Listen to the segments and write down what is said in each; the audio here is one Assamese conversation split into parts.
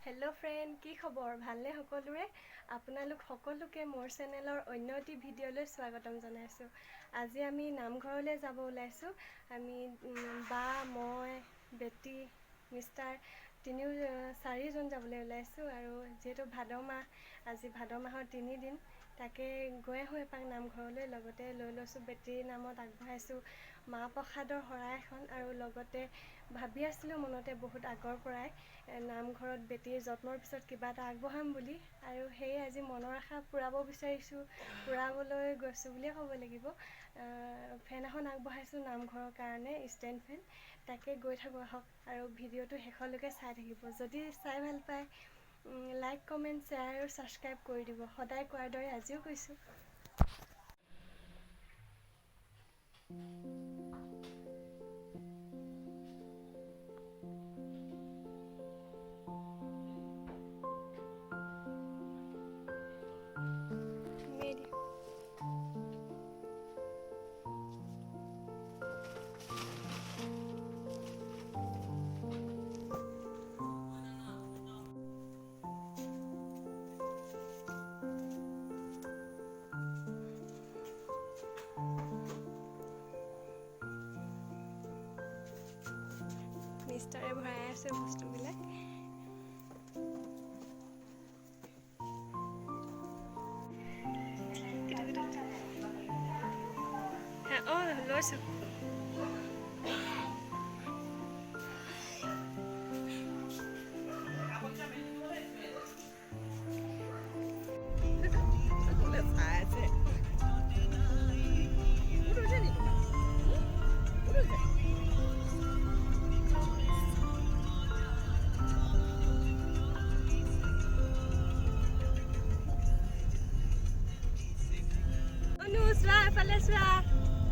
হেল্ল' ফ্ৰেণ্ড, কি খবৰ? ভালনে সকলোৰে? আপোনালোক সকলোকে মোৰ চেনেলৰ অন্য এটি ভিডিঅ'লৈ স্বাগতম জনাইছোঁ। আজি আমি নামঘৰলৈ যাব ওলাইছোঁ। আমি বা, মই, বেটি, মিষ্টাৰ চাৰিজন যাবলৈ ওলাইছোঁ। আৰু যিহেতু ভাদ মাহ, আজি ভাদ মাহৰ 3 দিন, তাকে গৈ আহোঁ এপাক নামঘৰলৈ। লগতে লৈ লৈছোঁ বেটীৰ নামত আগবঢ়াইছোঁ মাহ প্ৰসাদৰ শৰাই এখন। আৰু লগতে ভাবি আছিলোঁ মনতে বহুত আগৰ পৰাই নামঘৰত বেটীৰ যত্নৰ পিছত কিবা এটা আগবঢ়াম বুলি। আৰু সেয়ে আজি মনৰ আশা পূৰাব বিচাৰিছোঁ, পূৰাবলৈ গৈছোঁ বুলিয়ে ক'ব লাগিব। ফেন এখন আগবঢ়াইছোঁ নামঘৰৰ কাৰণে, ষ্টেণ্ড ফেন। তাকে গৈ থাকোঁ আহক, আৰু ভিডিঅ'টো শেষলৈকে চাই থাকিব। যদি চাই ভাল পায়, লাইক, কমেণ্ট, শ্বেয়াৰ আৰু ছাবস্ক্ৰাইব কৰি দিব। সদায় কোৱাৰ দৰে আজিও কৈছোঁ। মিষ্টাৰে ভৰাই আছে বস্তুবিলাক। অঁ, লৈছোঁ। চোৱা এফালে চোৱা,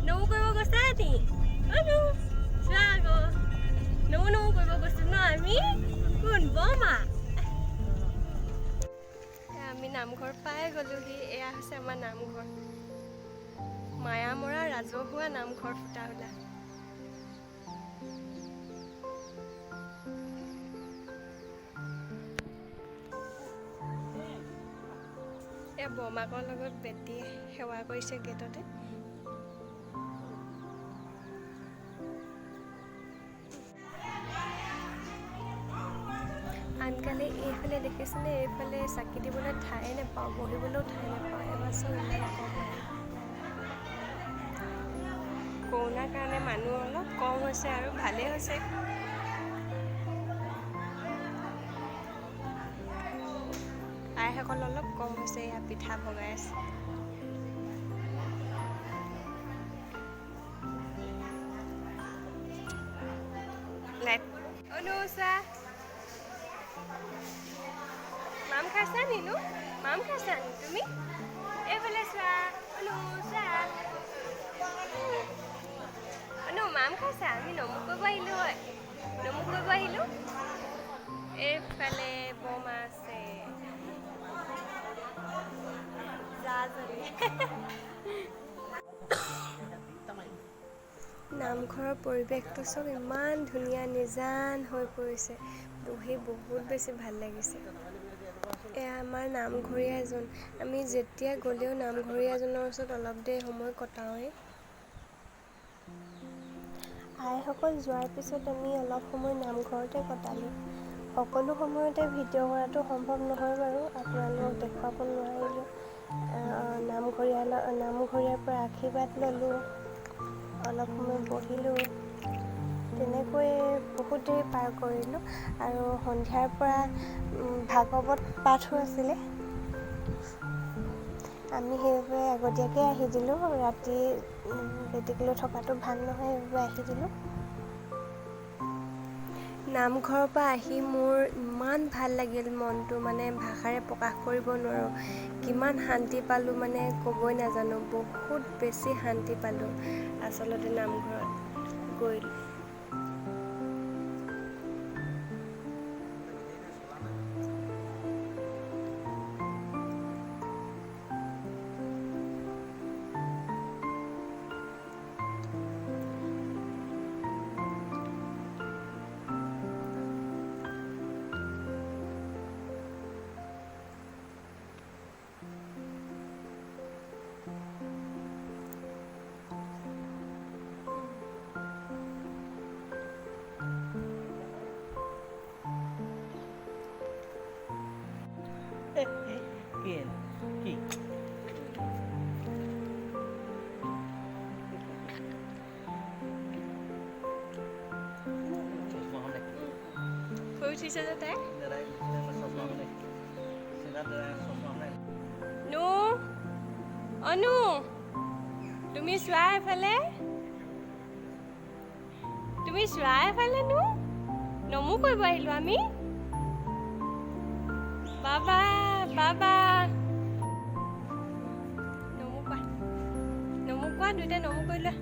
নৌ কৰিব গৈছা নি? চোৱা আকৌ, নৌ কৰিব গৈছোঁ ন আমি। কোন বৰমা? আমি নামঘৰ পাই গ'লোহি। এয়া হৈছে আমাৰ নামঘৰ, মায়ামৰা ৰাজহুৱা নামঘৰ ফুটাহোলা। এয়া বৰমাকৰ লগত বেটীয়ে সেৱা কৰিছে গেটতে। আনকালে এইফালে দেখিছেনে, এইফালে চাকি দিবলৈ ঠাই নাপাওঁ, বহিবলৈও ঠাই নাপাওঁ। এবাৰ চব ইমান কম। কৰোণাৰ কাৰণে মানুহ অলপ কম হৈছে, আৰু ভালেই হৈছে। আইসকল অলপ কম হৈছে। এয়া পিঠা ভগাই আছে। অনুষা মাম খাইছা নিনো? মাম খাইছা নি তুমি? এইফালে চোৱা, অনুষা মাম খাইছা? আমি নমু কৰিব আহিলোঁ হয়, নমু কৰিব আহিলোঁ। এইফালে বৰমা আছে, নামঘৰৰ পৰিৱেশটো চব ইমান ধুনীয়া, নিজান হৈ পৰিছে। বহি বহুত বেছি ভাল লাগিছে। এয়া আমাৰ নামঘৰীয়া এজন। আমি যেতিয়া গ'লেও নামঘৰীয়াজনৰ ওচৰত অলপ দেৰি সময় কটাওঁৱেই। আইসকল যোৱাৰ পিছত আমি অলপ সময় নামঘৰতে কটালোঁ। সকলো সময়তে ভিডিঅ' কৰাটো সম্ভৱ নহয় বাৰু, আপোনালোকক দেখুৱাব নোৱাৰিলোঁ। নামঘৰীয়াৰ পৰা আশীৰ্বাদ ল'লোঁ, অলপ সময় বহিলোঁ। তেনেকৈয়ে বহুত দেৰি পাৰ কৰিলোঁ। আৰু সন্ধিয়াৰ পৰা ভাগৱত পাঠো আছিলে। আমি সেইবাবে আগতীয়াকৈ আহি দিলোঁ। ৰাতি বেটীক লৈ থকাটো ভাল নহয়, সেইবাবে আহি দিলোঁ। নামঘৰৰ পৰা আহি মোৰ ইমান ভাল লাগিল মনটো, মানে ভাষাৰে প্ৰকাশ কৰিব নোৱাৰোঁ। কিমান শান্তি পালোঁ মানে ক'বই নাজানো। বহুত বেছি শান্তি পালোঁ আচলতে নামঘৰত গৈ। কি শুই উঠিছে যে তাই নু অনু তুমি চোৱা এফালে নু নমু কৰিব আহিলো আমি বাবা বাবা নমু কোৱা দুইটা নমু কৰি লোৱা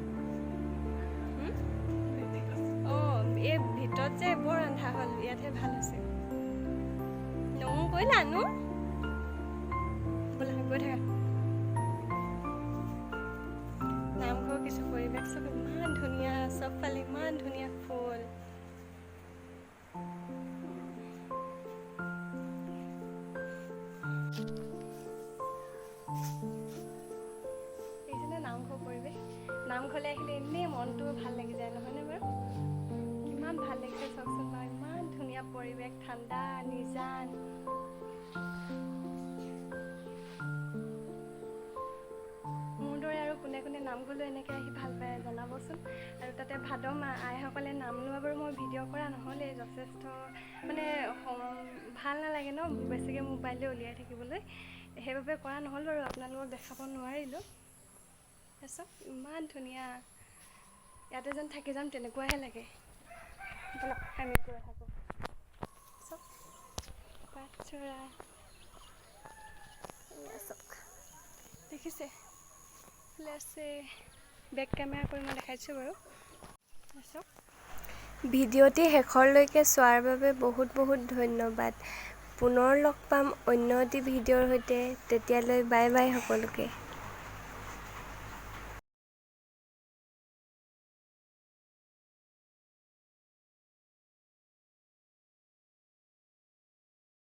অঁ এই ভিতৰত যে বৰ ৰন্ধা হ'ল ইয়াতহে ভাল হৈছে নমু কৰিলা নো বোলা গৈ থাকা নামঘৰ কিছু পৰিৱেশ চব ইমান ধুনীয়া চবফালে ইমান ধুনীয়া ফুল এইজনে নামঘৰ পৰিৱেশ নামঘৰলৈ আহিলে এনেই মনটো ভাল লাগি যায় নহয়নে বাৰু কিমান ভাল লাগিছে চাওকচোন বাৰু ইমান ধুনীয়া পৰিৱেশ ঠাণ্ডা নিজান মোৰ দৰে আৰু কোনে কোনে নামঘৰলৈ এনেকৈ আহি ভাল পায় জনাবচোন আৰু তাতে ভাদ মাহ আইসকলে নাম লোৱা বাৰু মই ভিডিঅ' কৰা নহ'লে যথেষ্ট মানে ভাল নালাগে ন বেছিকৈ মোবাইললৈ উলিয়াই থাকিবলৈ সেইবাবে কৰা নহ'ল বাৰু আপোনালোকক দেখাব নোৱাৰিলোঁ তাৰপিছত ইমান ধুনীয়া ইয়াতে যেন থাকি যাম তেনেকুৱাহে লাগে আমি গৈ থাকোঁ চব পাতচৰা চক দেখিছে আছে বেক কেমেৰা কৰি মই দেখাইছোঁ বাৰু চক ভিডিঅ'টি শেষৰলৈকে চোৱাৰ বাবে বহুত বহুত ধন্যবাদ পুনৰ লগ পাম অন্য এটি ভিডিঅ'ৰ সৈতে তেতিয়ালৈ বাই বাই সকলোকে